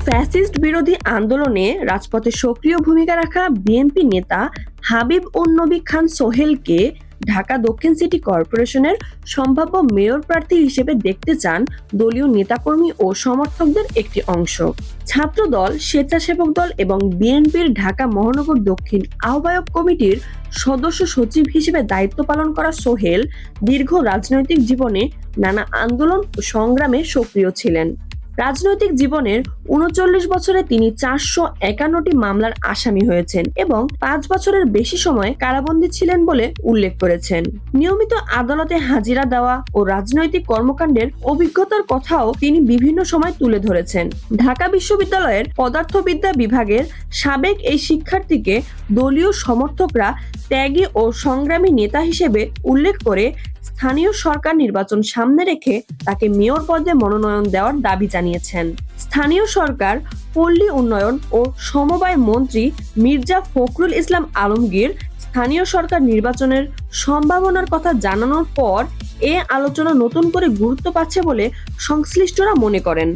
Fascist বিরোধী আন্দোলনে রাজপথে সক্রিয় ভূমিকা রাখা বিএনপি নেতা হাবিব উন নবী খান সোহেলকে ঢাকা দক্ষিণ সিটি কর্পোরেশনের সম্ভাব্য মেয়র প্রার্থী হিসেবে দেখতে চান দলীয় নেতাকর্মী ও সমর্থকদের একটি অংশ। ছাত্রদল, স্বেচ্ছাসেবক দল এবং বিএনপির ঢাকা মহানগর দক্ষিণ আহ্বায়ক কমিটির সদস্য সচিব হিসেবে দায়িত্ব পালন করা সোহেল দীর্ঘ রাজনৈতিক জীবনে নানা আন্দোলন ও সংগ্রামে সক্রিয় ছিলেন। রাজনৈতিক জীবনের ৩৯ বছরে তিনি ৪৫১টি মামলার আসামি হয়েছেন এবং ৫ বছরের বেশি সময় কারাবন্দী ছিলেন বলে উল্লেখ করেছেন। নিয়মিত আদালতে হাজিরা দেওয়া ও রাজনৈতিক কর্মকাণ্ডের অভিজ্ঞতার কথাও তিনি বিভিন্ন সময় তুলে ধরেছেন। ঢাকা বিশ্ববিদ্যালয়ের পদার্থবিদ্যা বিভাগের সাবেক এই শিক্ষার্থীকে দলীয় সমর্থকরা ত্যাগী ও সংগ্রামী নেতা হিসেবে উল্লেখ করে স্থানীয় সরকার নির্বাচন সামনে রেখে তাকে মেয়র পদে মনোনয়ন দেওয়ার দাবি জানিয়েছেন। স্থানীয় সরকার, পল্লী উন্নয়ন ও সমবায় মন্ত্রী মির্জা ফখরুল ইসলাম আলমগীর স্থানীয় সরকার নির্বাচনের সম্ভাবনার কথা জানানোর পর এ আলোচনা নতুন করে গুরুত্ব পাচ্ছে বলে সংশ্লিষ্টরা মনে করেন।